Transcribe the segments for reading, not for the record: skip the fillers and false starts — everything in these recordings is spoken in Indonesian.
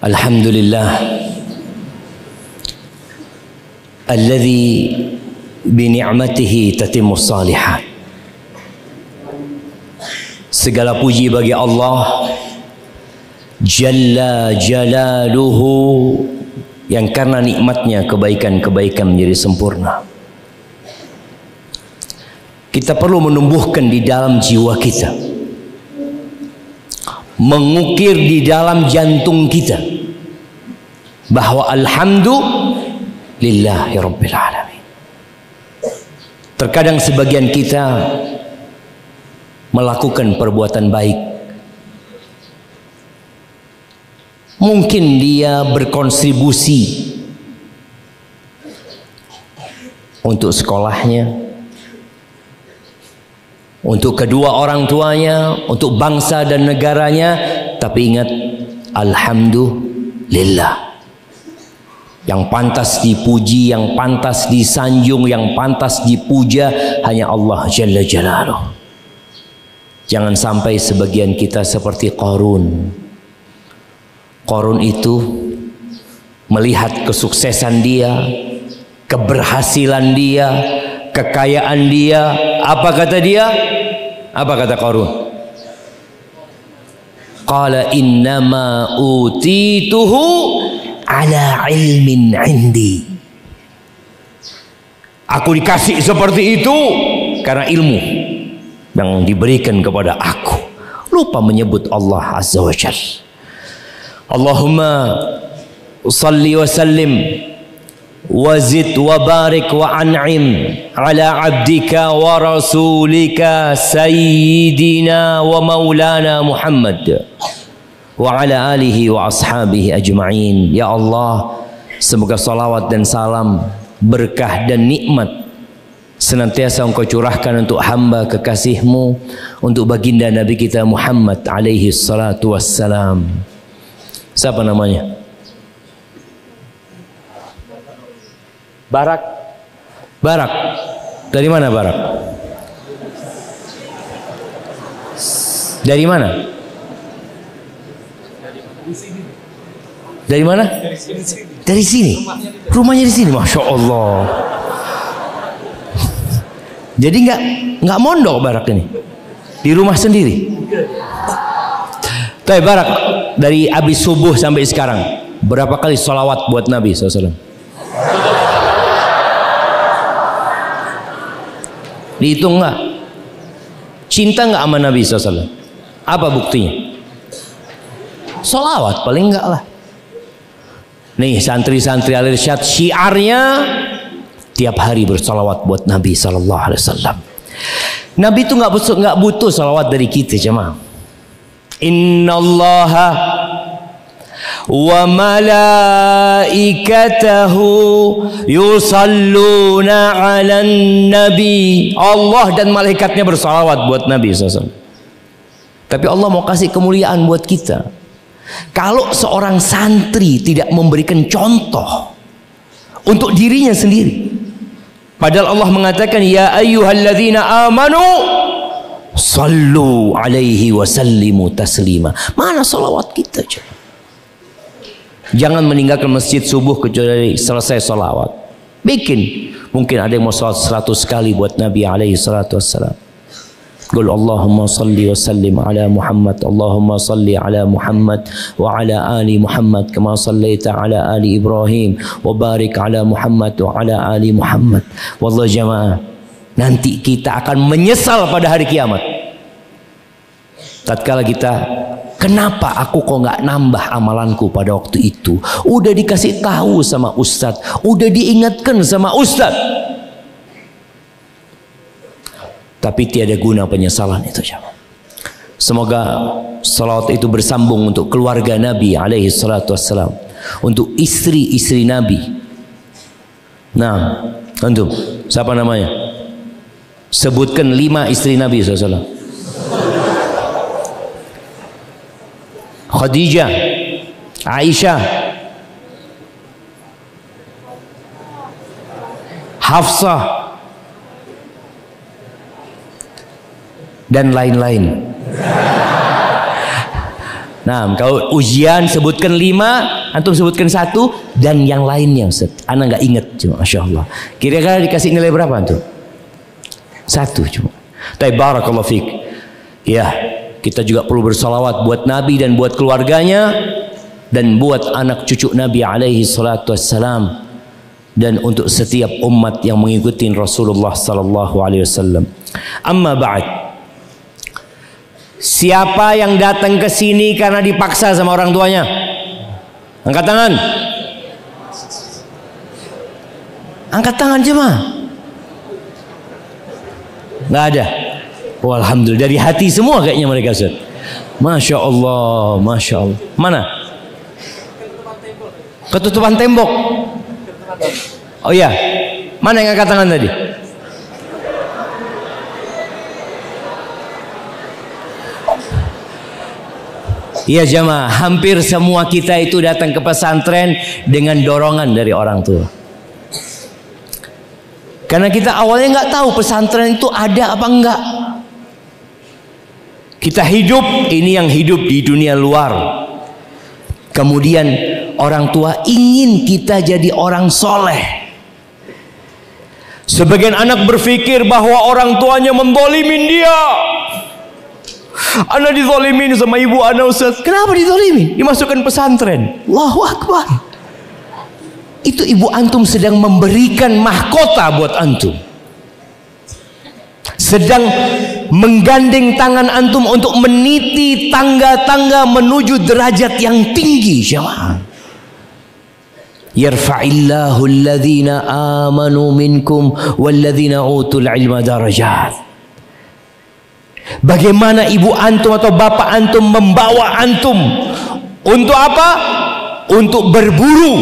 Alhamdulillah alladzi bi ni'matihi tatimmus shalihat. Segala puji bagi Allah Jalla Jalaluhu, yang karena nikmatnya kebaikan-kebaikan menjadi sempurna. Kita perlu menumbuhkan di dalam jiwa kita, mengukir di dalam jantung kita bahwa alhamdulillahi rabbil alamin. Terkadang sebagian kita melakukan perbuatan baik, mungkin dia berkontribusi untuk sekolahnya, untuk kedua orang tuanya, untuk bangsa dan negaranya. Tapi ingat, alhamdulillah. Yang pantas dipuji, yang pantas disanjung, yang pantas dipuja hanya Allah Jalla Jalaluh. Jangan sampai sebagian kita seperti Qarun. Qarun itu melihat kesuksesan dia, keberhasilan dia, kekayaan dia. Apa kata dia? Apa kata Qarun? Qala innama utituhu ala ilmin indi. Aku dikasih seperti itu karena ilmu yang diberikan kepada aku. Lupa menyebut Allah Azza wa Jalla. Allahumma salli wa sallim wazid wa barik wa an'im ala abdika wa rasulika sayyidina wa maulana Muhammad wa ala alihi wa ashabihi ajma'in. Ya Allah, semoga salawat dan salam, berkah dan nikmat senantiasa Engkau curahkan untuk hamba kekasih-Mu, untuk baginda Nabi kita Muhammad alaihi salatu wassalam. Siapa namanya? Barak. Barak. Dari mana Barak? Dari mana? Dari mana? Dari sini. Rumahnya di sini. Masya Allah. Jadi nggak mondok Barak ini. Di rumah sendiri. Tapi Barak, dari habis subuh sampai sekarang berapa kali sholawat buat Nabi SAW? Dihitung nggak? Cinta nggak sama Nabi SAW? Apa buktinya? Sholawat paling enggak lah. Nih santri-santri Al-Irsyad syiarnya tiap hari bersolawat buat Nabi SAW. Nabi itu nggak butuh salawat dari kita jemaah. Innallaha wa malaikatahu yusalluna 'alan nabi. Allah dan malaikatnya bersalawat buat Nabi SAW. Tapi Allah mau kasih kemuliaan buat kita. Kalau seorang santri tidak memberikan contoh untuk dirinya sendiri, padahal Allah mengatakan ya ayyuhalladzina amanu sallu alaihi wasallimu taslima. Mana salawat kita? Jangan meninggalkan masjid subuh kecuali selesai salawat. Bikin. Mungkin ada yang mau salat 100 kali buat Nabi alaihi salatu wassalam. Qul Allahumma salli wa sallim ala Muhammad. Allahumma salli ala Muhammad wa ala ali Muhammad kama sallaita ala ali Ibrahim wa barik ala Muhammad wa ala ali Muhammad. Wallahi jamaah, nanti kita akan menyesal pada hari kiamat. Tatkala kita, kenapa aku kok nggak nambah amalanku pada waktu itu? Udah dikasih tahu sama ustadz, udah diingatkan sama ustadz. Tapi tiada guna penyesalan itu. Semoga salawat itu bersambung untuk keluarga Nabi alaihi salatu wassalam, untuk istri-istri Nabi. Nah, antum siapa namanya? Sebutkan 5 istri Nabi SAW. Khadijah, Aisyah, Hafsah, dan lain-lain. Nah, kalau ujian sebutkan 5, antum sebutkan 1 dan yang lainnya Ustaz. Ana nggak ingat cuma Masya Allah. Kira-kira dikasih nilai berapa antum? 1 cuma. Tapi barakallahu fiik. Ya, kita juga perlu bersalawat buat Nabi dan buat keluarganya dan buat anak cucu Nabi alaihi salatu wassalam dan untuk setiap umat yang mengikuti Rasulullah sallallahu alaihi wasallam. Amma ba'd. Siapa yang datang ke sini karena dipaksa sama orang tuanya? Angkat tangan. Angkat tangan jemaah. Nggak ada. Oh, alhamdulillah, dari hati semua kayaknya mereka, Ustaz. Masya Allah, Masya Allah. Mana? Ketutupan tembok. Oh iya, mana yang angkat tangan tadi? Iya jamaah, hampir semua kita itu datang ke pesantren dengan dorongan dari orang tua. Karena kita awalnya nggak tahu pesantren itu ada apa enggak. Kita hidup, ini yang hidup di dunia luar. Kemudian orang tua ingin kita jadi orang soleh. Sebagian anak berpikir bahwa orang tuanya mendolimin dia. Anak dizolimin sama ibu anak, Ustaz. Kenapa dizolimin? Dimasukkan pesantren. Allahu Akbar. Itu ibu antum sedang memberikan mahkota buat antum. Sedang menggandeng tangan antum untuk meniti tangga-tangga menuju derajat yang tinggi, jemaah. Yarfa'illahu alladhina amanu minkum walladhina utul ilma darajat. Bagaimana ibu antum atau bapak antum membawa antum untuk apa? Untuk berburu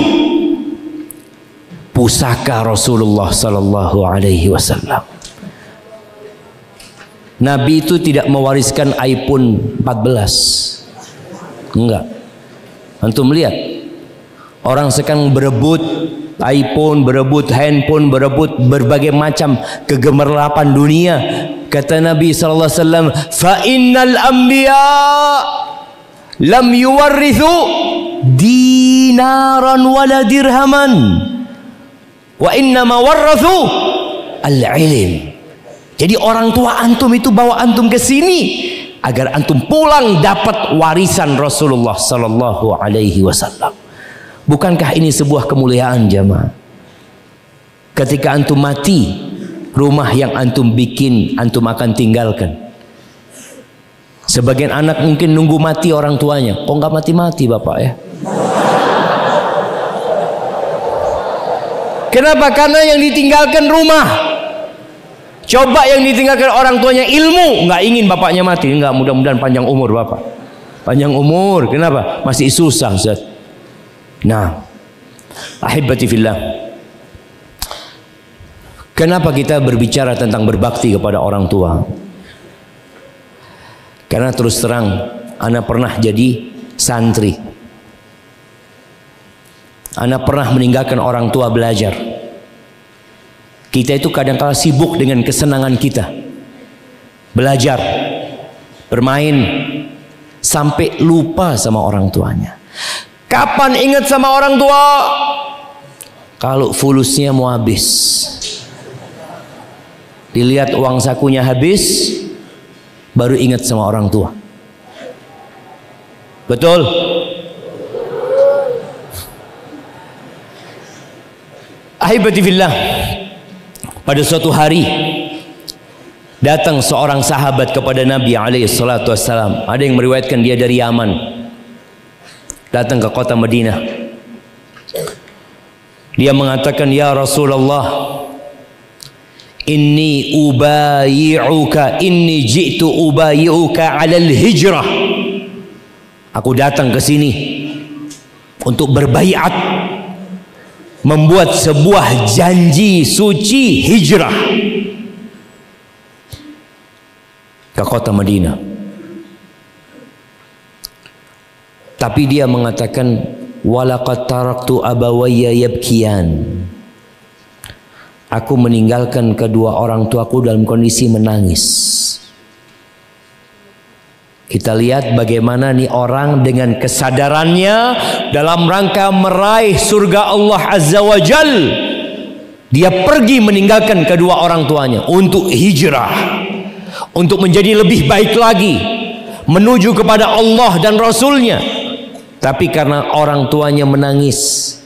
pusaka Rasulullah sallallahu alaihi wasallam. Nabi itu tidak mewariskan iPhone 14. Enggak. Antum lihat. Orang sekarang berebut iPhone, berebut handphone, berebut berbagai macam kegemerlapan dunia. Kata Nabi sallallahu alaihi wasallam, "Fa innal anbiya lam yuwarrithu dinaran wala dirhaman. Wa inna ma warrathu al-ilm." Jadi orang tua antum itu bawa antum ke sini agar antum pulang dapat warisan Rasulullah sallallahu alaihi wasallam. Bukankah ini sebuah kemuliaan jamaah? Ketika antum mati, rumah yang antum bikin antum akan tinggalkan. Sebagian anak mungkin nunggu mati orang tuanya. Kok nggak mati-mati bapak ya? Kenapa? Karena yang ditinggalkan rumah. Coba yang ditinggalkan orang tuanya ilmu. Nggak ingin bapaknya mati. Nggak, mudah-mudahan panjang umur bapak. Panjang umur. Kenapa? Masih susah Ustaz. Nah, ahibati fillah. Kenapa kita berbicara tentang berbakti kepada orang tua? Karena terus terang, ana pernah jadi santri. Ana pernah meninggalkan orang tua belajar. Kita itu kadang-kala sibuk dengan kesenangan kita. Belajar, bermain, sampai lupa sama orang tuanya. Kapan ingat sama orang tua? Kalau fulusnya mau habis. Dilihat uang sakunya habis, baru ingat sama orang tua. Betul? Ahibati fillah. Pada suatu hari datang seorang sahabat kepada Nabi alaihi salatu wassalam. Ada yang meriwayatkan dia dari Yaman. Datang ke kota Madinah. Dia mengatakan, "Ya Rasulullah, inni ubayi'uka, inni ji'tu ubayi'uka 'alal hijrah." Aku datang ke sini untuk berbaiat, membuat sebuah janji suci hijrah ke kota Madinah. Tapi dia mengatakan, walaqad taraktu abawayya yabkiyan. Aku meninggalkan kedua orang tuaku dalam kondisi menangis. Kita lihat bagaimana nih orang dengan kesadarannya dalam rangka meraih surga Allah Azza wa Jal, dia pergi meninggalkan kedua orang tuanya untuk hijrah, untuk menjadi lebih baik lagi, menuju kepada Allah dan Rasulnya. Tapi karena orang tuanya menangis,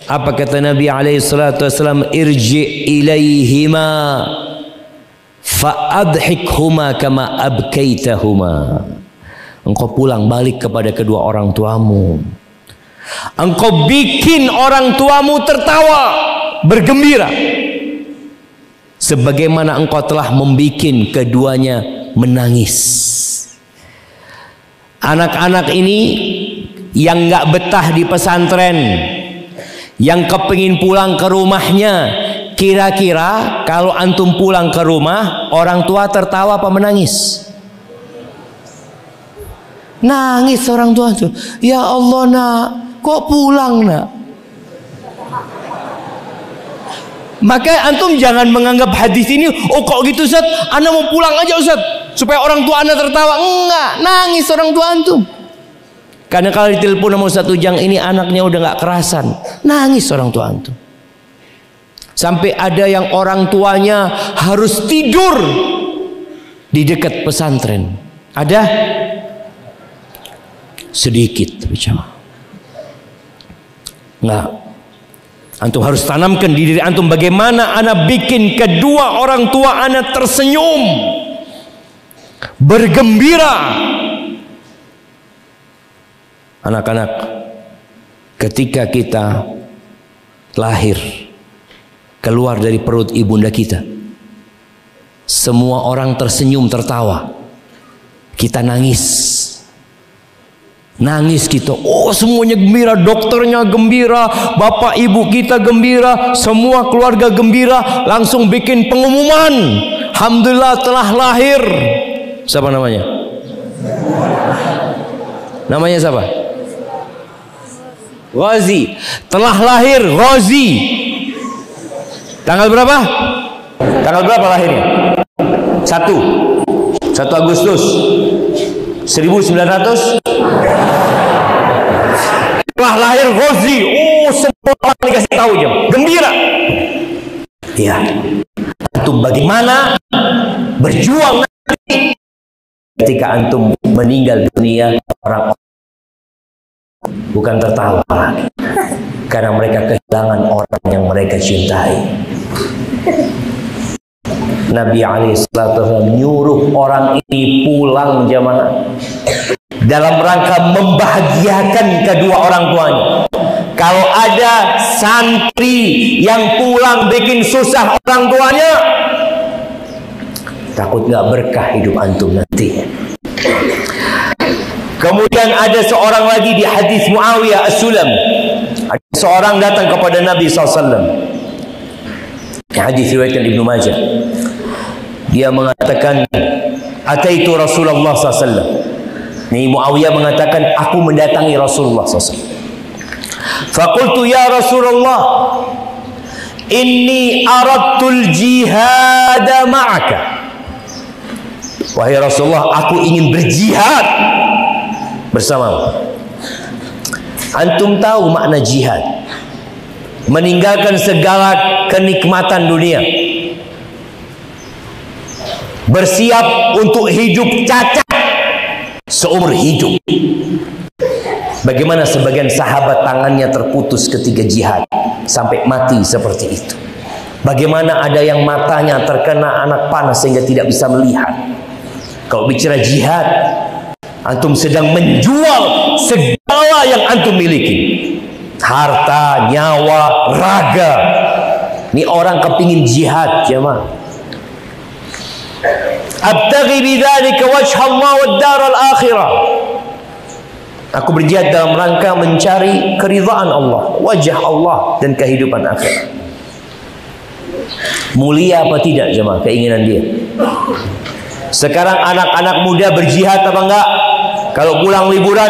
apa kata Nabi SAW? Irji ilaihima fa'adhikhuma kama abkaitahuma. Engkau pulang balik kepada kedua orang tuamu, engkau bikin orang tuamu tertawa, bergembira, sebagaimana engkau telah membikin keduanya menangis. Anak-anak ini yang gak betah di pesantren, yang kepingin pulang ke rumahnya, kira-kira kalau antum pulang ke rumah, orang tua tertawa apa menangis? Nangis orang tua tuh. Ya Allah nak, kok pulang nak? Maka antum jangan menganggap hadis ini, oh kok gitu Ustaz, ana mau pulang aja Ustaz, supaya orang tua ana tertawa. Enggak, nangis orang tua antum. Karena kalau ditelepon sama Ustaz Ujang, ini anaknya udah gak kerasan, nangis orang tua antum. Sampai ada yang orang tuanya harus tidur di dekat pesantren. Ada? Sedikit bicara. Enggak. Antum harus tanamkan di diri antum bagaimana anak bikin kedua orang tua anak tersenyum, bergembira. Anak-anak, ketika kita lahir, keluar dari perut ibunda kita, semua orang tersenyum tertawa, kita nangis. Nangis kita, oh semuanya gembira, dokternya gembira, bapak ibu kita gembira, semua keluarga gembira, langsung bikin pengumuman, alhamdulillah telah lahir. Siapa namanya? Namanya siapa? Ghazi. Telah lahir Ghazi. Tanggal berapa? Tanggal berapa lahirnya? 1 Agustus 1900. Telah lahir Ghazi. Oh, semua orang dikasih tahu jam. Gembira. Ya. Antum bagaimana berjuang nanti ketika antum meninggal dunia, orang bukan tertawa lagi, karena mereka kehilangan orang yang mereka cintai. Nabi SAW nyuruh orang ini pulang jamaah dalam rangka membahagiakan kedua orang tuanya. Kalau ada santri yang pulang bikin susah orang tuanya, takut gak berkah hidup antum nanti. Kemudian ada seorang lagi di hadis Muawiyah As-Sulam. Ada seorang datang kepada Nabi SAW. Hadis riwayat Ibnu Majah. Dia mengatakan, ataitu Rasulullah SAW. Ini Muawiyah mengatakan, aku mendatangi Rasulullah SAW. Faqultu ya Rasulullah, inni aradtul jihad ma'aka. Wahai Rasulullah, aku ingin berjihad bersamamu. Antum tahu makna jihad? Meninggalkan segala kenikmatan dunia, bersiap untuk hidup cacat seumur hidup. Bagaimana sebagian sahabat tangannya terputus ketika jihad sampai mati seperti itu. Bagaimana ada yang matanya terkena anak panah sehingga tidak bisa melihat. Kalau bicara jihad, antum sedang menjual segala yang antum miliki, harta, nyawa, raga. Ini orang kepingin jihad jemaah. Abtaghi bidzalika wajha Allah wad daral akhirah. Aku berjihad dalam rangka mencari keridhaan Allah, wajah Allah dan kehidupan akhirat. Mulia apa tidak jemaah keinginan dia? Sekarang anak-anak muda berjihad apa enggak? Kalau pulang liburan,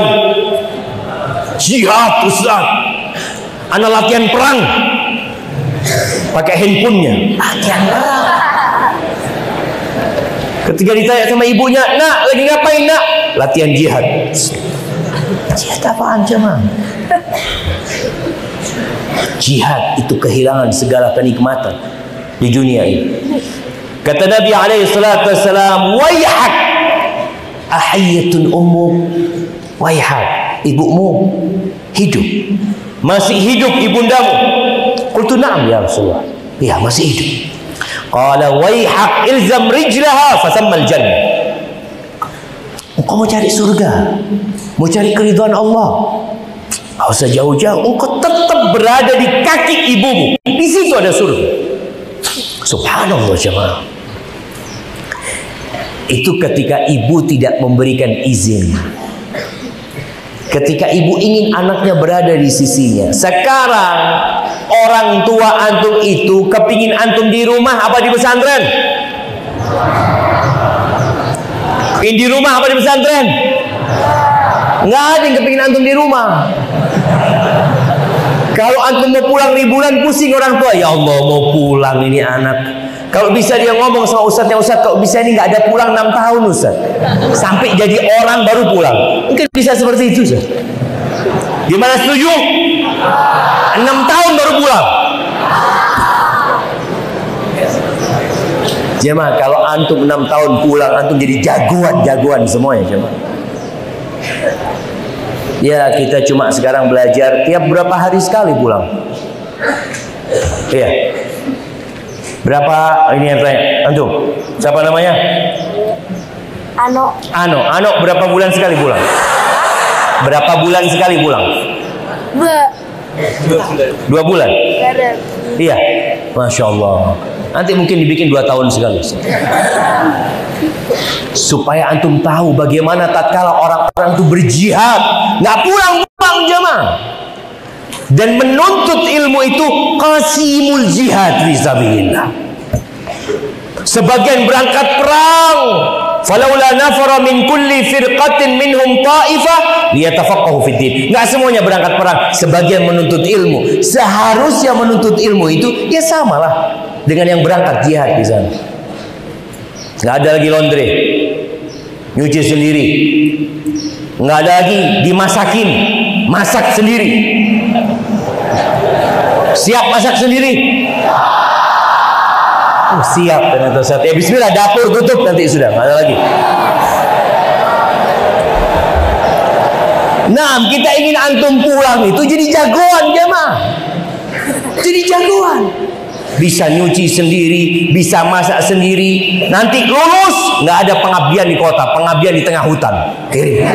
jihad Ustaz. Anak latihan perang, pakai handphonenya, latihan perang. Ketika ditanya sama ibunya, nak lagi ngapain nak? Latihan jihad. Jihad apaan jemaah? Jihad itu kehilangan segala kenikmatan di dunia ini. Kata Nabi alaihi salatu wassalam, wayhak ahiyatun ummuk, wayhak, ibumu hidup, masih hidup ibundamu? Qultu na'am ya Rasulullah, ya masih hidup. Qala wayhak ilzam rijlaha fasammal jannah. Engkau mau cari surga, mau cari keridhaan Allah, nggak usah jauh-jauh, engkau tetap berada di kaki ibumu, di situ ada surga. Subhanallah jemaah. Itu ketika ibu tidak memberikan izin, ketika ibu ingin anaknya berada di sisinya. Sekarang orang tua antum itu kepingin antum di rumah apa di pesantren? Kepingin di rumah apa di pesantren? Nggak ada yang kepingin antum di rumah. Kalau antum mau pulang liburan, pusing orang tua. Ya Allah, mau pulang ini anak. Kalau bisa dia ngomong sama ustadznya, Ustadz kalau bisa ini nggak ada pulang 6 tahun Ustadz, sampai jadi orang baru pulang. Mungkin bisa seperti itu Ustadz. Gimana, setuju? 6 tahun baru pulang. Jemaah, kalau antum 6 tahun pulang, antum jadi jagoan semuanya jemaah. Ya, kita cuma sekarang belajar tiap berapa hari sekali pulang. Iya. Berapa ini yang tanya? Antum, siapa namanya? Ano, berapa bulan sekali pulang? Berapa bulan sekali pulang? 2 bulan? Iya, Masya Allah. Nanti mungkin dibikin 2 tahun sekali. Supaya antum tahu bagaimana tatkala orang-orang itu berjihad, nggak pulang-pulang jemaah. Dan menuntut ilmu itu qasimul jihad fisabilillah. Sebagian berangkat perang, falaula nafara min kulli firqatin minhum ta'ifah liyatafaqahu fid din. Enggak semuanya berangkat perang, sebagian menuntut ilmu. Seharusnya menuntut ilmu itu ya samalah dengan yang berangkat jihad di sana. Enggak ada lagi laundry, nyuci sendiri. Enggak ada lagi dimasakin, masak sendiri. Siap masak sendiri? Oh, siap ternyata Ustaz. Ya bismillah, dapur tutup nanti sudah, nggak ada lagi. Nah, kita ingin antum pulang itu jadi jagoan jemaah. Jadi jagoan. Bisa nyuci sendiri, bisa masak sendiri. Nanti lulus nggak ada pengabdian di kota, pengabdian di tengah hutan. Kirim.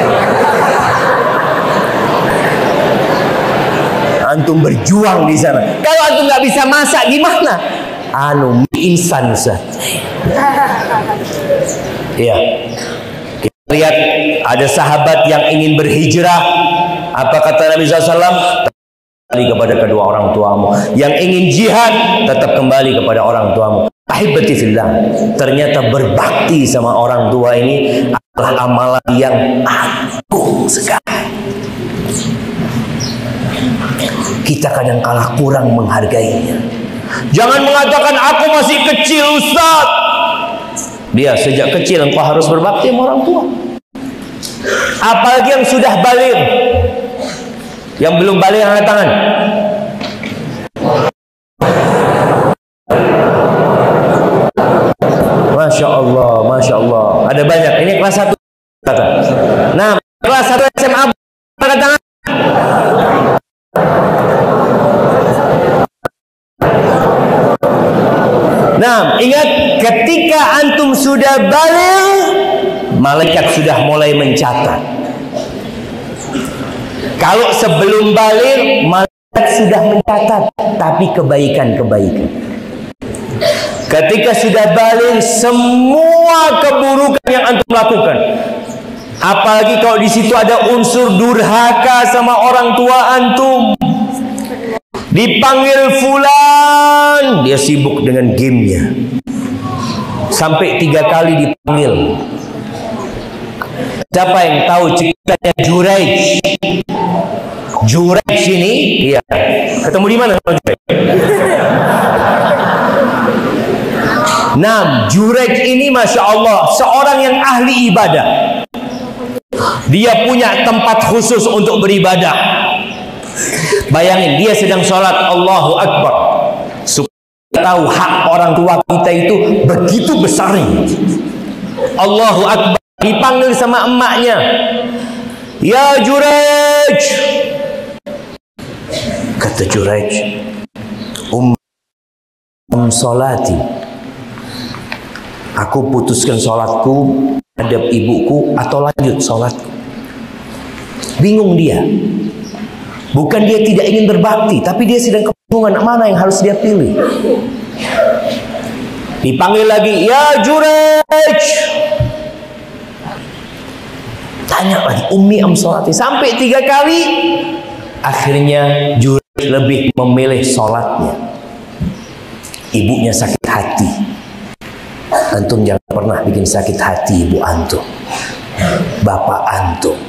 Antum berjuang di sana. Kalau antum nggak bisa masak gimana? Instan Ustaz. Iya. Kita lihat ada sahabat yang ingin berhijrah. Apa kata Nabi SAW? Kembali kepada kedua orang tuamu. Yang ingin jihad, tetap kembali kepada orang tuamu. Ahibati fillah. Ternyata berbakti sama orang tua ini adalah amalan yang agung sekali. Kita kadang kala kurang menghargainya. Jangan mengatakan aku masih kecil Ustaz. Dia sejak kecil engkau harus berbakti sama orang tua. Apalagi yang sudah baligh. Yang belum baligh angkat tangan. Masya Allah, Masya Allah. Ada banyak. Ini kelas 1 kata. Nah, kelas 1 SMA angkat tangan. Nah, ingat ketika antum sudah baligh, malaikat sudah mulai mencatat. Kalau sebelum baligh, malaikat sudah mencatat, tapi kebaikan-kebaikan. Ketika sudah baligh, semua keburukan yang antum lakukan. Apalagi kalau di situ ada unsur durhaka sama orang tua antum. Dipanggil fulan, dia sibuk dengan gamenya. Sampai 3 kali dipanggil. Siapa yang tahu ceritanya Juraij? Juraij ini, iya. Ketemu di mana? Nah, Jurayj ini Masya Allah seorang yang ahli ibadah. Dia punya tempat khusus untuk beribadah. Bayangin, dia sedang sholat, Allahu Akbar. Supaya tahu hak orang tua kita itu begitu besarnya. Allahu Akbar. Dipanggil sama emaknya, ya Jurayj. Kata Jurayj, Salati, aku putuskan sholatku terhadap ibuku atau lanjut sholatku. Bingung dia. Bukan dia tidak ingin berbakti, tapi dia sedang kebingungan mana yang harus dia pilih. Dipanggil lagi, ya Jurayj. Tanya lagi, Ummi am Salati, sampai 3 kali. Akhirnya Jurayj lebih memilih sholatnya. Ibunya sakit hati. Antum jangan pernah bikin sakit hati ibu antum, bapak antum.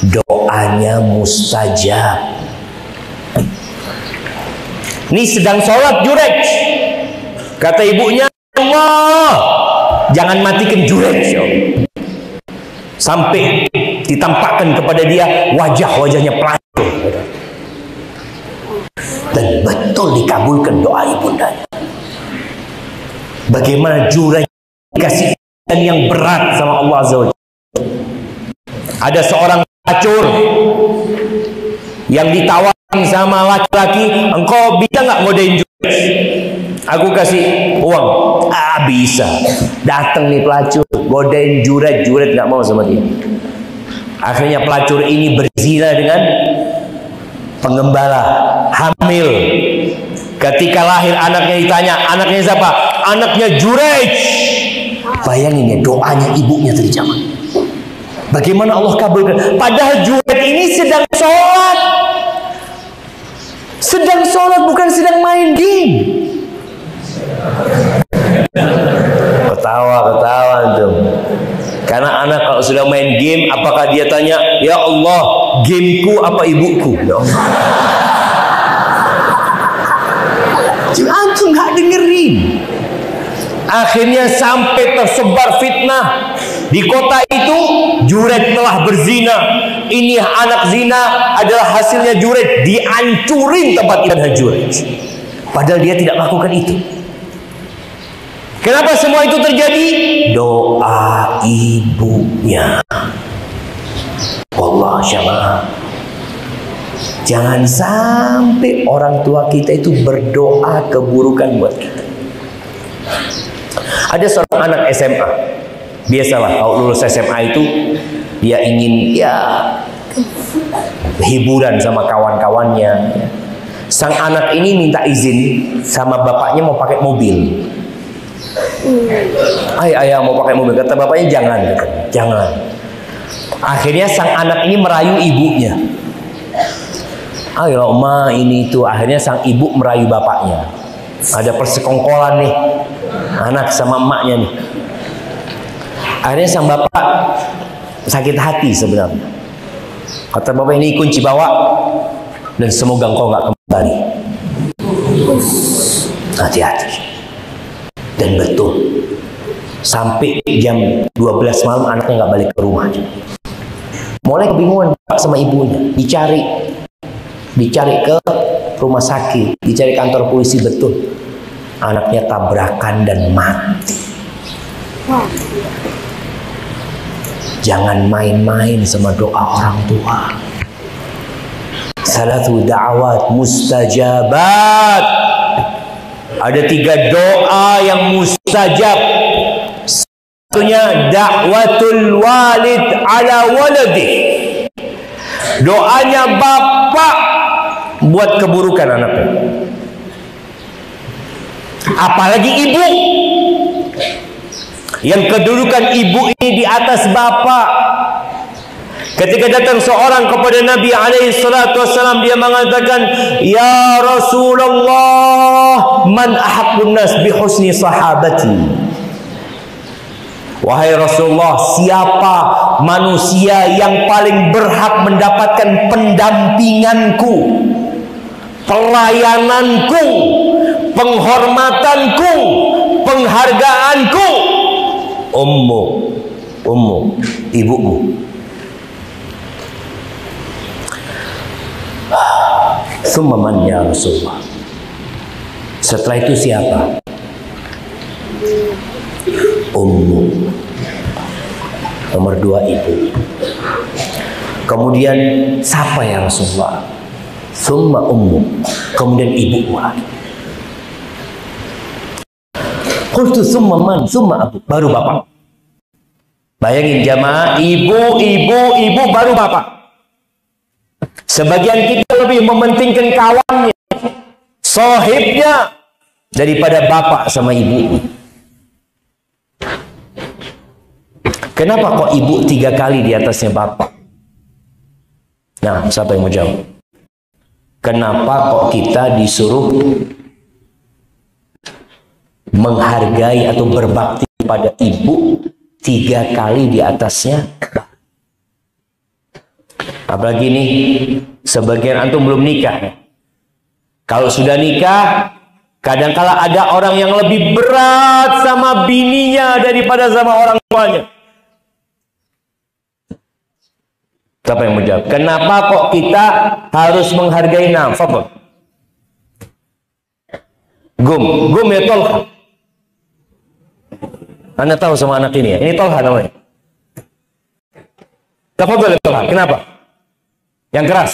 Doanya mustajab. Ini sedang sholat Jurayj. Kata ibunya, Allah, jangan matikan Jurayj. Sampai ditampakkan kepada dia wajah-wajahnya pelacur. Dan betul dikabulkan doa ibundanya. Bagaimana Jurayj dikasih yang berat sama Allah Azza wa Jalla. Ada seorang pelacur yang ditawarin sama laki-laki, engkau bisa nggak ngodain Jurayj? Aku kasih uang. Ah, bisa. Datang nih pelacur, godain Jurayj. Jurayj nggak mau sama dia. Akhirnya pelacur ini berzina dengan penggembala, hamil. Ketika lahir anaknya ditanya, anaknya siapa? Anaknya Jurayj. Bayangin ya, doanya ibunya terjawab. Bagaimana Allah kabulkan? Padahal Jurayj ini sedang sholat. Sedang sholat, bukan sedang main game. Ketawa tuh. Karena anak kalau sudah main game, apakah dia tanya, ya Allah, gameku apa ibuku? Ya Allah. Antum nggak dengerin. Akhirnya sampai tersebar fitnah di kota itu. Jurayj telah berzina. Ini anak zina adalah hasilnya Jurayj. Dihancurin tempat ibadah Jurayj. Padahal dia tidak melakukan itu. Kenapa semua itu terjadi? Doa ibunya. Allah syamaah. Jangan sampai orang tua kita itu berdoa keburukan buat kita. Ada seorang anak SMA. Biasalah kalau lulus SMA itu dia ingin hiburan sama kawan-kawannya. Sang anak ini minta izin sama bapaknya mau pakai mobil. Ayah mau pakai mobil. Kata bapaknya jangan. Akhirnya sang anak ini merayu ibunya. Ayo ma ini itu. Akhirnya sang ibu merayu bapaknya. Ada persekongkolan nih, anak sama emaknya nih. Akhirnya sang bapak sakit hati sebenarnya. Kata bapak, ini kunci bawa dan semoga engkau nggak kembali. Hati-hati. Dan betul, sampai jam 12 malam anaknya nggak balik ke rumah. Mulai kebingungan bapak sama ibunya, dicari ke rumah sakit, dicari kantor polisi. Betul, anaknya tabrakan dan mati. Jangan main-main sama doa orang tua. Salatu da'awat mustajabat. Ada 3 doa yang mustajab. Satunya da'watul walid ala waladih. Doanya bapak buat keburukan anaknya. Apalagi ibu. Yang kedudukan ibu ini di atas bapak. Ketika datang seorang kepada Nabi SAW, dia mengatakan, ya Rasulullah, man ahaqqun nas bi husni sahabati. Wahai Rasulullah, siapa manusia yang paling berhak mendapatkan pendampinganku, pelayananku, penghormatanku, penghargaanku ummu, ibumu. Summa man ya Rasulullah. Setelah itu siapa? Ummu. Nomor 2 ibu. Kemudian siapa ya Rasulullah? Summa ummu. Kemudian ibumu lagi. Qultu summa man, summa abu. Baru bapak. Bayangin jamaah, ibu baru bapak. Sebagian kita lebih mementingkan kawannya, sahibnya, daripada bapak sama ibu. Kenapa kok ibu 3 kali di atasnya bapak? Nah, siapa yang mau jawab? Kenapa kok kita disuruh menghargai atau berbakti pada ibu 3 kali di atasnya? Apalagi nih, sebagian antum belum nikah. Kalau sudah nikah, kadangkala ada orang yang lebih berat sama bininya daripada sama orang tuanya. Siapa yang menjawab? Kenapa kok kita harus menghargai nafkah? Gum ya Tolha. Anda tahu sama anak ini ya? Ini Tolha namanya. Tafadhol Tolha. Kenapa? Yang keras.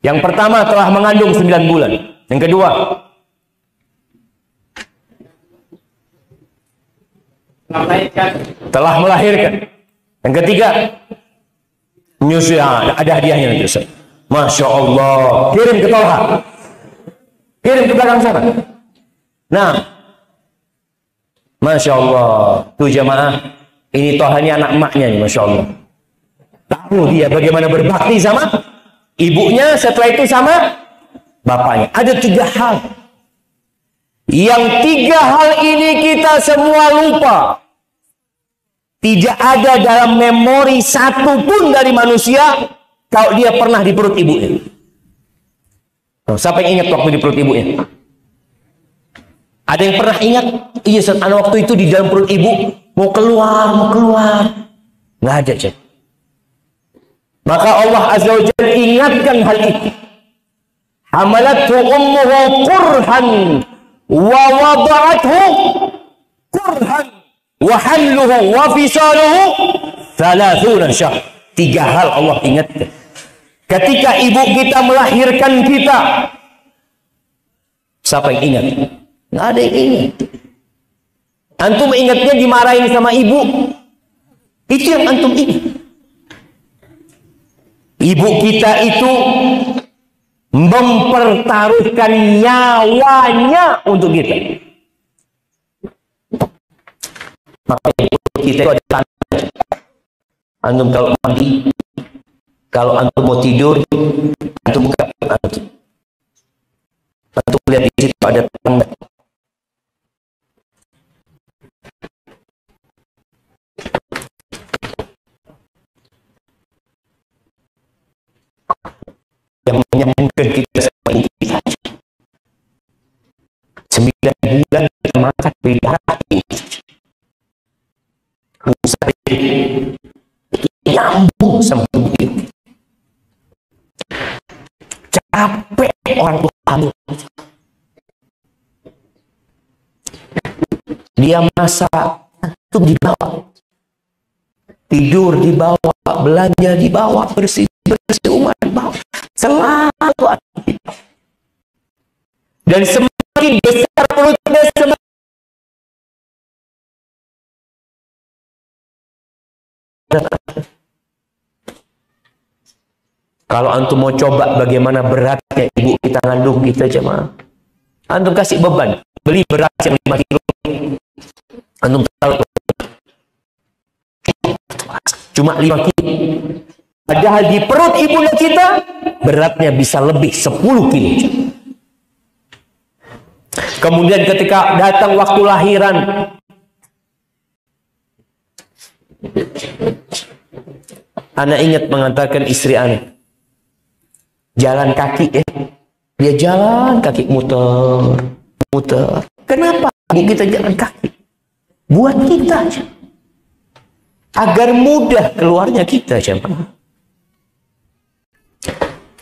Yang pertama telah mengandung 9 bulan. Yang kedua, telah melahirkan. Yang ketiga, menyusui. Ada hadiahnya nanti Ustaz. Masya Allah. Kirim ke Tolha. Kirim ke belakang sana. Nah, Masya Allah. Tuh jamaah, ini Tolha ini anak emaknya nih, Masya Allah. Tahu dia bagaimana berbakti sama ibunya, setelah itu sama bapaknya. Ada 3 hal. Yang 3 hal ini kita semua lupa. Tidak ada dalam memori satupun dari manusia kalau dia pernah di perut ibunya. Siapa yang ingat waktu di perut ibunya? Ada yang pernah ingat? Iya, saat waktu itu di dalam perut ibu mau keluar. Nggak ada, cek. Maka Allah Azza wa Jalla ingatkan hal itu. Hamalathu ummuhu kurhan wa wada'athu kurhan wa halluhu wa fisaluhu 30 syahr. 3 hal Allah ingatkan. Ketika ibu kita melahirkan kita, siapa yang ingat? Nggak ada yang ingat. Antum ingatnya dimarahin sama ibu, itu yang antum ingat. Ibu kita itu mempertaruhkan nyawanya untuk kita. Maka kita itu ada tanda. Antum kalau mandi, kalau antum mau tidur, antum buka antum. Antum lihat di situ ada tanda. Yang menyambungkan kita sama ibu kita. 9 bulan kita makan beda hati. Itu nyambung sama ibu kita. Capek orang tua kamu. Dia masak, antum dibawa. Tidur dibawa, belanja dibawa, bersih rumah dibawa. Selalu ada. Dan semakin besar perutnya, semakin kalau antum mau coba bagaimana beratnya ibu kita ngandung kita, jemaah, antum kasih beban beli beras yang 5 kilo, antum tahu cuma 5 kilo, padahal di perut ibunya kita beratnya bisa lebih 10 kilo. Kemudian ketika datang waktu lahiran, anak ingat mengatakan istri anak, jalan kaki ya, dia jalan kaki muter muter. Kenapa ibu kita jalan kaki? Buat kita aja. Agar mudah keluarnya kita, jemaah.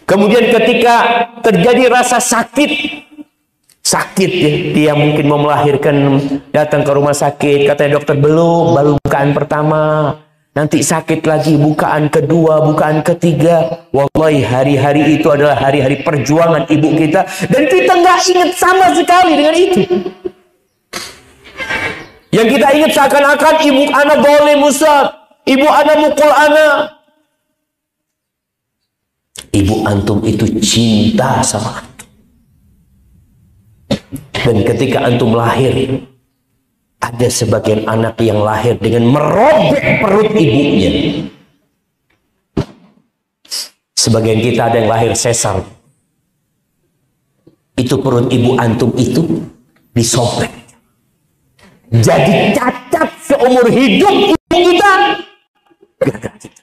Kemudian ketika terjadi rasa sakit ya, dia mungkin mau melahirkan, datang ke rumah sakit, katanya dokter baru bukaan pertama, nanti sakit lagi bukaan kedua, bukaan ketiga. Wallahi hari-hari itu adalah hari-hari perjuangan ibu kita, dan kita nggak ingat sama sekali dengan itu. Yang kita ingat seakan-akan ibu anak boleh musab, ibu anak mukul anak. Ibu antum itu cinta sama antum. Dan ketika antum lahir, ada sebagian anak yang lahir dengan merobek perut ibunya. Sebagian kita ada yang lahir sesar. Itu perut ibu antum itu disobek. Jadi cacat seumur hidup ibu kita. Gara-gara kita.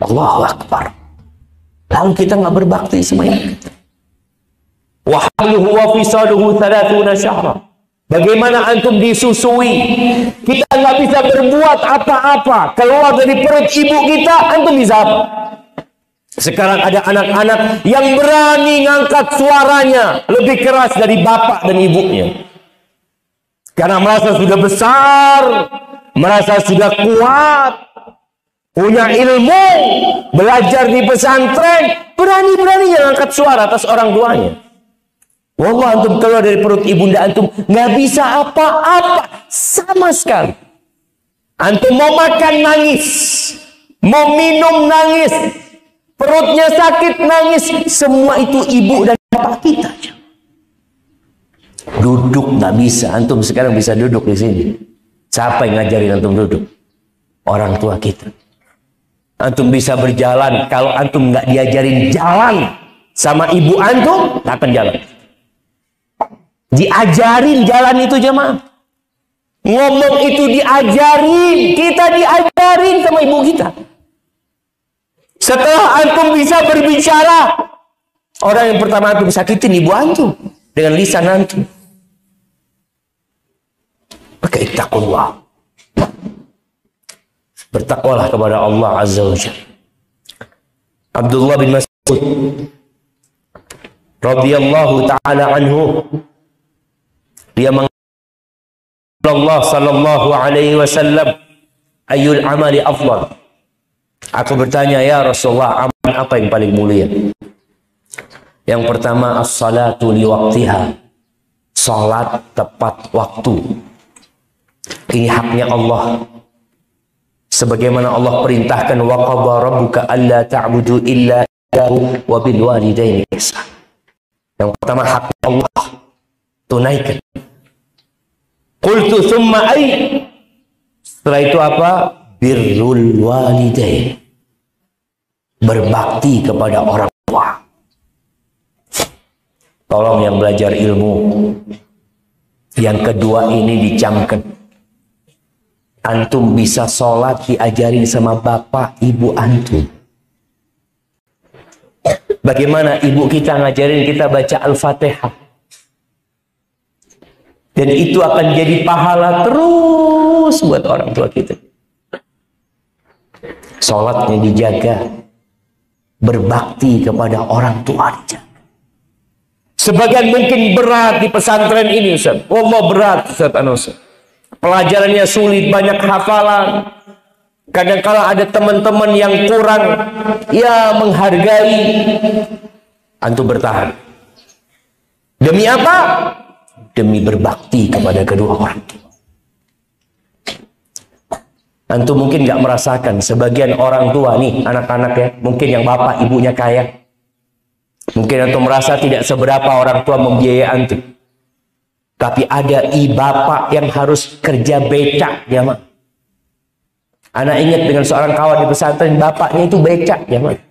Allahu Akbar. Lalu kita nggak berbakti sama ibu kita. Wa hamluhu wa fisaluhu 30 syahra. Bagaimana antum disusui? Kita nggak bisa berbuat apa-apa. Keluar dari perut ibu kita, antum bisa apa? Sekarang ada anak-anak yang berani ngangkat suaranya lebih keras dari bapak dan ibunya. Karena merasa sudah besar, merasa sudah kuat, punya ilmu, belajar di pesantren, berani-beraninya ngangkat suara atas orang tuanya. Wallah, antum keluar dari perut ibunda antum nggak bisa apa-apa sama sekali. Antum mau makan nangis, mau minum nangis, perutnya sakit nangis, semua itu ibu dan bapak kita. Duduk nggak bisa, antum sekarang bisa duduk di sini. Siapa yang ngajarin antum duduk? Orang tua kita. Antum bisa berjalan, kalau antum nggak diajarin jalan sama ibu antum, nggak akan jalan. Diajarin jalan itu jemaah. Ngomong itu diajarin, kita diajarin sama ibu kita. Setelah antum bisa berbicara, orang yang pertama antum sakitin ibu antum dengan lisan antum. Maka ittaqullah. Bertakwalah kepada Allah Azza wa Jalla. Abdullah bin Mas'ud radhiyallahu ta'ala anhu, dia mengatakan Allah sallallahu alaihi wasallam, ayyul amali afdal. Aku bertanya, ya Rasulullah, amal apa yang paling mulia? Yang pertama, as-salatu li waqtiha. Salat tepat waktu. Ini haknya Allah. Sebagaimana Allah perintahkan, wa qadha rabbuka alla ta'budu illa iyyahu wa bil walidaini ihsan. Yang pertama haknya Allah, tunaikan. Qultu tsumma ay? Setelah itu apa? Birrul walidain. Berbakti kepada orang tua. Tolong yang belajar ilmu, yang kedua ini dicamkan. Antum bisa sholat diajarin sama bapak ibu antum. Bagaimana ibu kita ngajarin kita baca Al-Fatihah. Dan itu akan jadi pahala terus buat orang tua kita. Sholatnya dijaga. Berbakti kepada orang tua dijaga. Sebagian mungkin berat di pesantren ini, Ustaz. Allah berat, Ustaz Ustaz. Pelajarannya sulit, banyak hafalan. Kadang-kala ada teman-teman yang kurang ya menghargai. Antum bertahan. Demi apa? Demi berbakti kepada kedua orang tua. Antum mungkin nggak merasakan, sebagian orang tua nih, anak-anak ya, mungkin yang bapak ibunya kaya. Mungkin antum merasa tidak seberapa orang tua membiayai antum. Tapi ada bapak yang harus kerja becak, ya mak. Anak ingat dengan seorang kawan di pesantren, bapaknya itu becak, ya mak.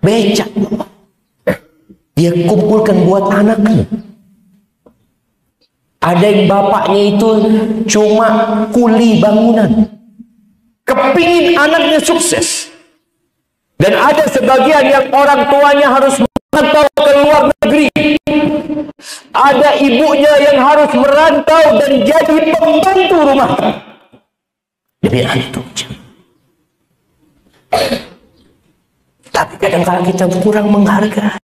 Becak. Dia kumpulkan buat anaknya. Ada yang bapaknya itu cuma kuli bangunan. Kepingin anaknya sukses. Dan ada sebagian yang orang tuanya harus merantau ke luar negeri. Ada ibunya yang harus merantau dan jadi pembantu rumah tangga. Demi antum. Tapi kadang-kadang kita kurang menghargai.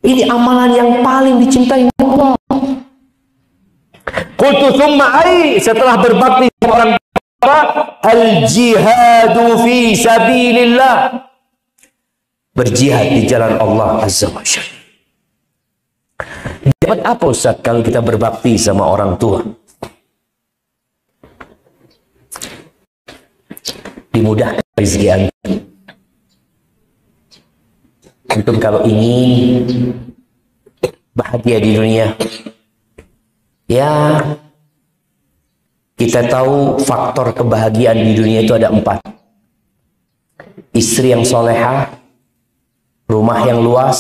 Ini amalan yang paling dicintai Allah. Qultu thumma ai, setelah berbakti sama orang tua, al-jihadu fi sabilillah. Berjihad di jalan Allah Azza wa Jalla. Dapat apa Ustaz kalau kita berbakti sama orang tua? Dimudahkan rezeki antum. Antum kalau ingin bahagia di dunia, ya kita tahu faktor kebahagiaan di dunia itu ada 4. Istri yang solehah, rumah yang luas,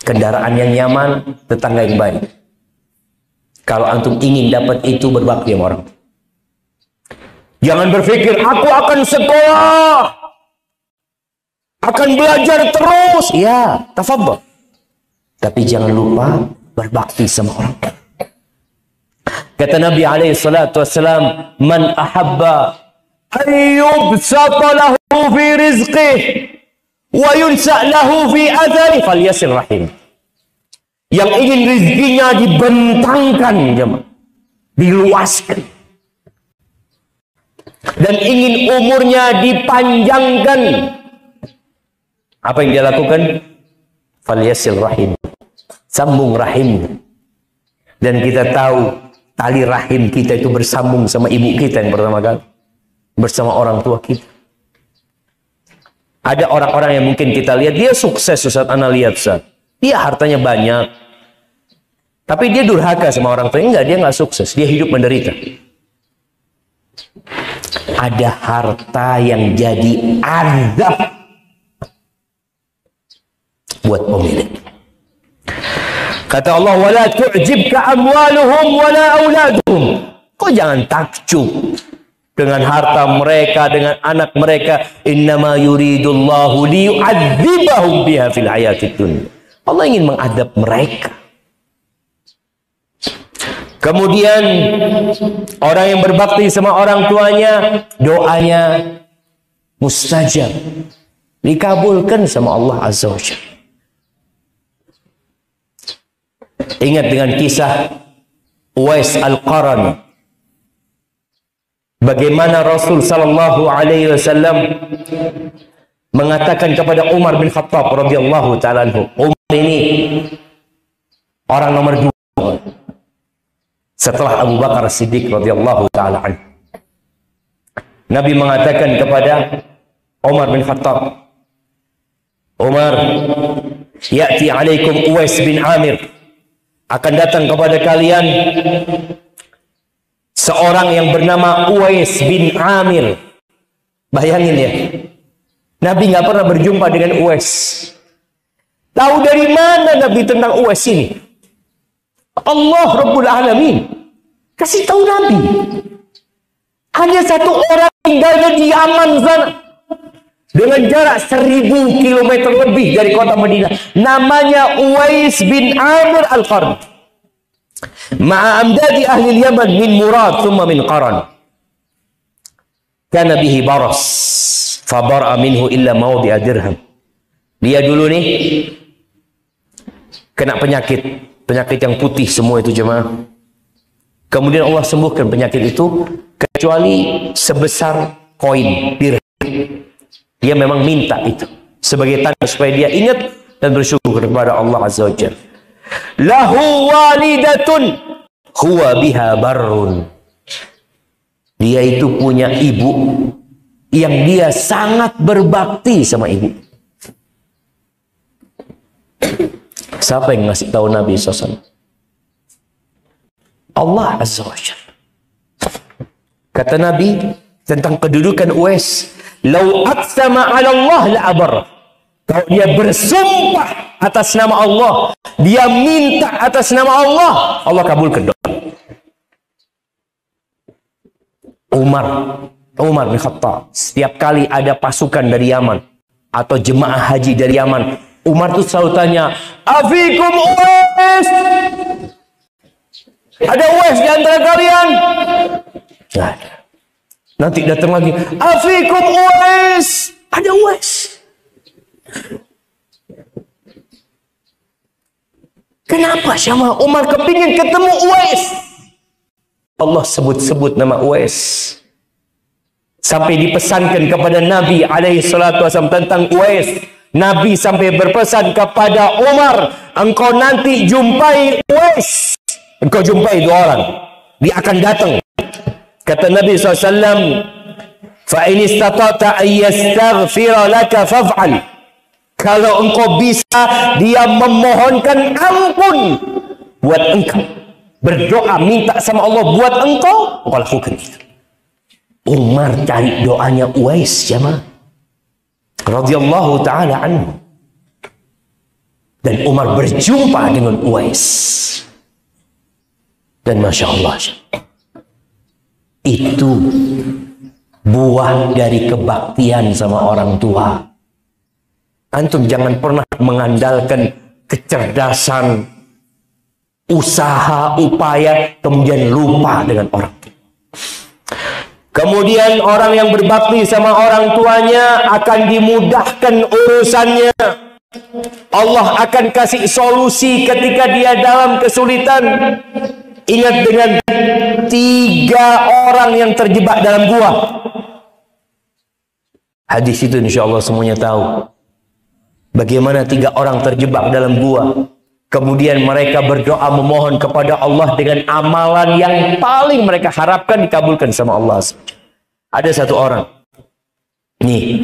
kendaraan yang nyaman, tetangga yang baik. Kalau antum ingin dapat itu, berbakti sama orang. Jangan berpikir aku akan sekolah, akan belajar terus. Ya, tafadhol. Tapi jangan lupa berbakti sama orang. Kata Nabi alaihi salatu wassalam, man ahabba ayyubsata lahu fi rizqih wa yunsa lahu fi athari falyasil rahim. Yang ingin rezekinya dibentangkan, diluaskan, dan ingin umurnya dipanjangkan, apa yang dia lakukan? Falyasil rahim, sambung rahim. Dan kita tahu tali rahim kita itu bersambung sama ibu kita yang pertama kali, bersama orang tua kita. Ada orang-orang yang mungkin kita lihat dia sukses, Ustaz, ana lihat Ustaz, dia hartanya banyak, tapi dia durhaka sama orang tua. Enggak, dia nggak sukses, dia hidup menderita. Ada harta yang jadi azab buat pemilik. Kata Allah, wala tu'jibka amwaluhum wala auladuhum. Kau jangan takjub dengan harta mereka, dengan anak mereka. Innama yuridullahu liyu'adzibahum biha fil hayatid dunya. Allah ingin mengadab mereka. Kemudian orang yang berbakti sama orang tuanya, doanya mustajab, dikabulkan sama Allah Azza wa Jalla. Ingat dengan kisah Uwais Al-Qarani, bagaimana Rasul sallallahu alaihi wasallam mengatakan kepada Umar bin Khattab radhiyallahu taala anhu, Umar ini orang nomor 2 setelah Abu Bakar Siddiq radhiyallahu taala anhu. Nabi mengatakan kepada Umar bin Khattab, Umar, ya'ti alaikum Uwais bin Amir, akan datang kepada kalian seorang yang bernama Uwais bin Amir. Bayangin ya, Nabi nggak pernah berjumpa dengan Uwais. Tahu dari mana Nabi tentang Uwais ini? Allah Rabbul Alamin kasih tahu Nabi. Hanya satu orang tinggalnya di Yaman sana, dengan jarak 1000 km lebih dari kota Madinah. Namanya Uwais bin Amir Al-Qarni. Ma'a amdadi ahli Yaman min Murad thumma min Qaran. Kana bihi baras fabara'a minhu illa mawdi'a dirham. Dia dulu nih kena penyakit yang putih semua itu jemaah. Kemudian Allah sembuhkan penyakit itu kecuali sebesar koin dirham. Dia memang minta itu sebagai tanda supaya dia ingat dan bersyukur kepada Allah Azza wa Jalla. Lahu walidatun huwa biha barrun. Dia itu punya ibu yang dia sangat berbakti sama ibu. Siapa yang ngasih tahu Nabi SAW? Allah Azza wa Jalla. Kata Nabi tentang kedudukan Uwais, lau aqsama 'ala Allah la abar. Kalau dia bersumpah atas nama Allah, dia minta atas nama Allah, Allah kabulkan doa. Umar bin Khattab, setiap kali ada pasukan dari Yaman atau jemaah haji dari Yaman, Umar tuh selalu tanya, afikum Uwais? Ada Uwais di antara kalian? Nggak ada. Nanti datang lagi, afikum Uwais? Ada Uwais. Kenapa sama Umar kepingin ketemu Uwais? Allah sebut-sebut nama Uwais. Sampai dipesankan kepada Nabi SAW tentang Uwais. Nabi sampai berpesan kepada Umar, engkau nanti jumpai Uwais. Engkau jumpai dua orang. Dia akan datang. Kata Nabi SAW, fa in istata'ta an yastaghfira laka faf'al. Kalau engkau bisa dia memohonkan ampun buat engkau, berdoa minta sama Allah buat engkau lakukan itu. Umar cari doanya Uwais, jemaah radhiyallahu taala anhu. Dan Umar berjumpa dengan Uwais. Dan Masya Allah, itu buah dari kebaktian sama orang tua. Antum jangan pernah mengandalkan kecerdasan, usaha, upaya, kemudian lupa dengan orang tua. Kemudian orang yang berbakti sama orang tuanya akan dimudahkan urusannya. Allah akan kasih solusi ketika dia dalam kesulitan. Ingat dengan 3 orang yang terjebak dalam gua. Hadis itu insya Allah semuanya tahu. Bagaimana 3 orang terjebak dalam gua. Kemudian mereka berdoa memohon kepada Allah dengan amalan yang paling mereka harapkan dikabulkan sama Allah. Ada satu orang. Nih.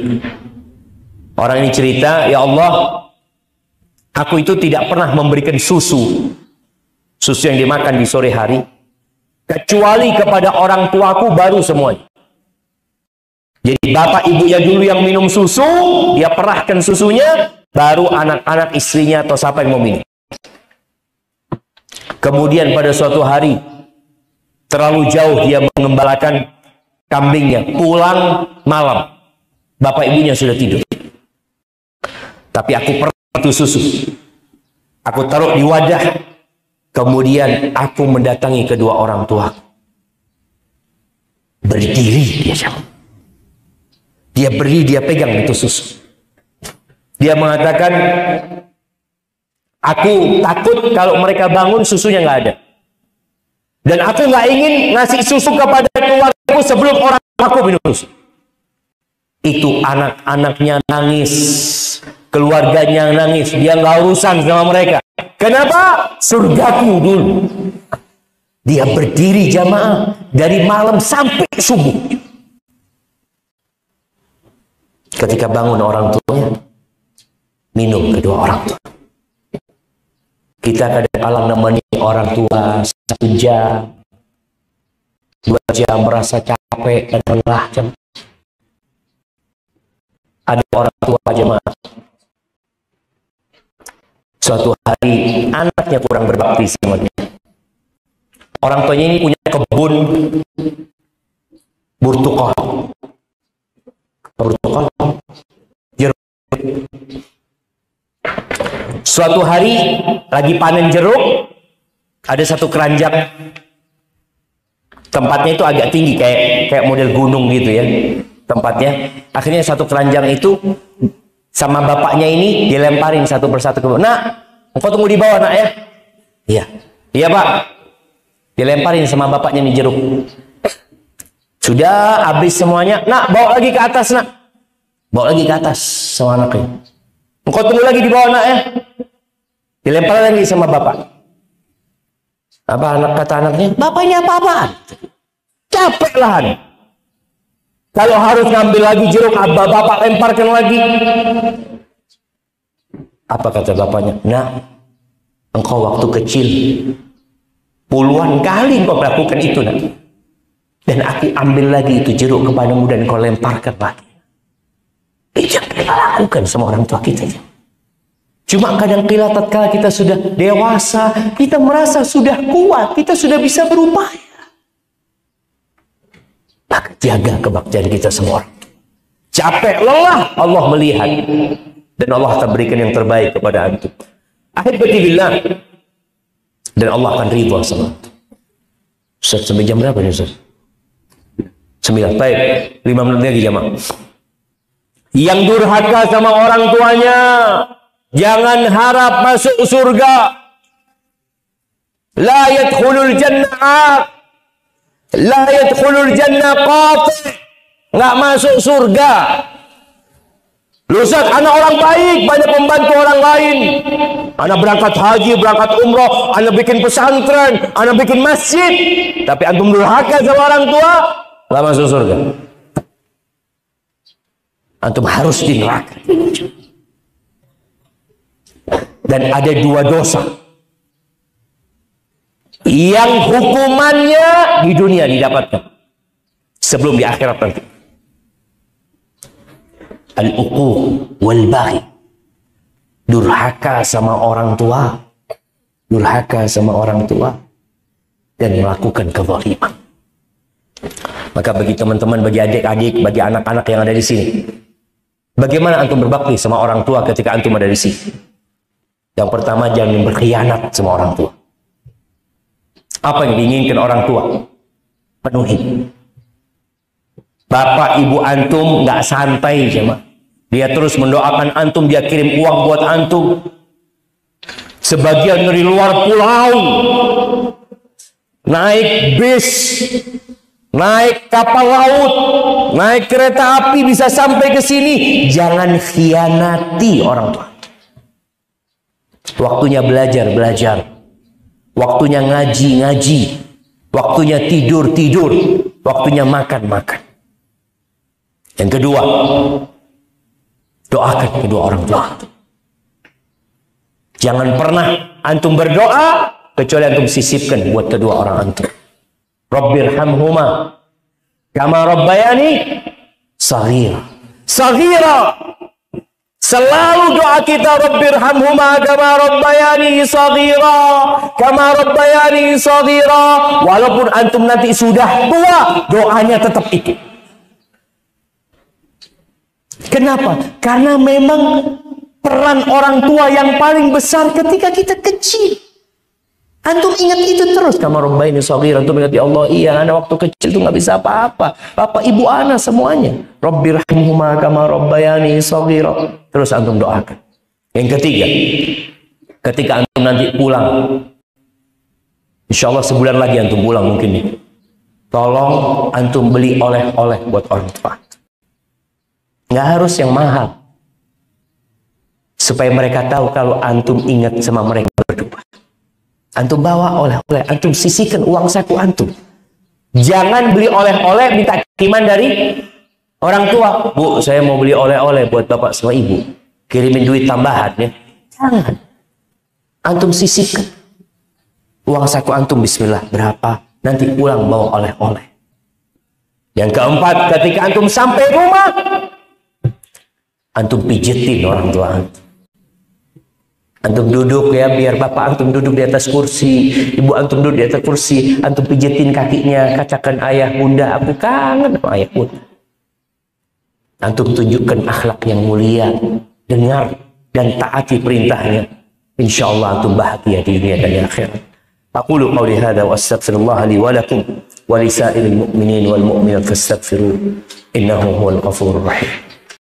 Orang ini cerita, ya Allah, aku itu tidak pernah memberikan susu. Susu yang dimakan di sore hari. Kecuali kepada orang tuaku baru semuanya. Jadi bapak ibunya dulu yang minum susu, dia perahkan susunya, baru anak-anak istrinya atau siapa yang mau minum. Kemudian pada suatu hari, terlalu jauh dia mengembalakan kambingnya, pulang malam, bapak ibunya sudah tidur. Tapi aku perah itu susu, aku taruh di wadah, kemudian aku mendatangi kedua orang tua. Berdiri dia sama. Dia berdiri, dia pegang itu susu. Dia mengatakan, aku takut kalau mereka bangun susunya nggak ada. Dan aku nggak ingin ngasih susu kepada keluargaku sebelum orang aku minum susu. Itu anak-anaknya nangis, keluarganya nangis. Dia nggak urusan sama mereka. Kenapa? Surgaku dulu. Dia berdiri jamaah dari malam sampai subuh. Ketika bangun orang tuanya, minum kedua orang tua. Kita kadang-kadang nemani orang tua 1 jam, 2 jam merasa capek dan lelah. Ada orang tua jemaah. Suatu hari anaknya kurang berbakti sama dia. Orang tuanya ini punya kebun burtukol. Jeruk. Suatu hari lagi panen jeruk, ada satu keranjang. Tempatnya itu agak tinggi, kayak model gunung gitu ya tempatnya. Akhirnya satu keranjang itu sama bapaknya ini dilemparin satu persatu ke bawah. Nak, engkau tunggu di bawah nak ya. Iya, iya pak. Dilemparin sama bapaknya nih jeruk. Sudah habis semuanya, nak bawa lagi ke atas nak. Bawa lagi ke atas sama anaknya. Engkau tunggu lagi di bawah nak ya. Dilempar lagi sama bapak. Apa kata anaknya? Bapak ini apa-apaan? Capek lah. Kalau harus ngambil lagi jeruk, bapak lemparkan lagi. Apa kata bapaknya? Nah, engkau waktu kecil puluhan kali engkau melakukan itu nak. Dan aku ambil lagi itu jeruk kepadamu dan kau lemparkan lagi. Itu yang kita lakukan sama orang tua kita. Cuma kadang kala tatkala kita sudah dewasa, kita merasa sudah kuat, kita sudah bisa berupaya. Maka jaga kebaktian kita semua orang. capek, lelah, Allah melihat. Dan Allah akan berikan yang terbaik kepada antum. Ahibati billah. Dan Allah akan ridha sama antum. Ustaz, sampai jam berapa nih Ustaz? 9. Baik, 5 menit lagi jamaah. Yang durhaka sama orang tuanya, jangan harap masuk surga. La yadkhulul jannah. La yadkhulul jannah qati'. Nggak masuk surga. Ustaz, anak orang baik, banyak membantu orang lain. Anak berangkat haji, berangkat umroh, anak bikin pesantren, anak bikin masjid. Tapi antum durhaka sama orang tua, nggak masuk surga. Antum harus di neraka. Dan ada 2 dosa yang hukumannya di dunia didapatkan sebelum di akhirat nanti. Al-uquq wal baghi. Durhaka sama orang tua, durhaka sama orang tua, dan melakukan kezaliman. Maka bagi teman-teman, bagi adik-adik, bagi anak-anak yang ada di sini, bagaimana antum berbakti sama orang tua ketika antum ada di sini? Yang pertama, jangan berkhianat sama orang tua. Apa yang diinginkan orang tua, penuhi. Bapak ibu antum nggak santai sama. Dia terus mendoakan antum, dia kirim uang buat antum. Sebagian dari luar pulau, naik bis, naik kapal laut, naik kereta api bisa sampai ke sini. Jangan khianati orang tua. Waktunya belajar, belajar. Waktunya ngaji, ngaji. Waktunya tidur, tidur. Waktunya makan, makan. Yang kedua, doakan kedua orang tua. Jangan pernah antum berdoa kecuali antum sisipkan buat kedua orang antum. Rabbirhamhuma kama rabbayani shaghira. Shaghira. Selalu doa kita, Rabbirhamhuma kama rabbayani shaghira, kama rabbayani shaghira. Walaupun antum nanti sudah tua, doanya tetap ikut. Kenapa? Karena memang peran orang tua yang paling besar ketika kita kecil. Antum ingat itu terus. Kama rabbayani shaghira. Antum ingat, ya Allah, iya, anak waktu kecil itu nggak bisa apa-apa. Bapak ibu anak semuanya. Rabbirhamhuma kama rabbayani shaghira. Terus antum doakan. Yang ketiga, ketika antum nanti pulang, insya Allah sebulan lagi antum pulang mungkin nih. Tolong antum beli oleh-oleh buat orang tua. Nggak harus yang mahal. Supaya mereka tahu kalau antum ingat sama mereka berdua. Antum bawa oleh-oleh, antum sisihkan uang saku antum. Jangan beli oleh-oleh minta kiriman dari orang tua. Bu, saya mau beli oleh-oleh buat bapak sama ibu. Kirimin duit tambahan ya. Jangan. Antum sisihkan uang saku antum, bismillah, berapa? Nanti pulang bawa oleh-oleh. Yang keempat, ketika antum sampai rumah, antum pijetin orang tua antum. Antum duduk ya, biar bapak antum duduk di atas kursi, ibu antum duduk di atas kursi, antum pijetin kakinya, katakan, ayah bunda, aku kangen sama ayah bunda. Antum tunjukkan akhlak yang mulia, dengar dan taati perintahnya. Insya Allah antum bahagia di dunia dan di akhirat. Aqulu qawli hadza wa astaghfirullah li wa lakum wa li sa'iril mu'minin wal mu'minat fastaghfiruh innahu huwal ghafurur rahim.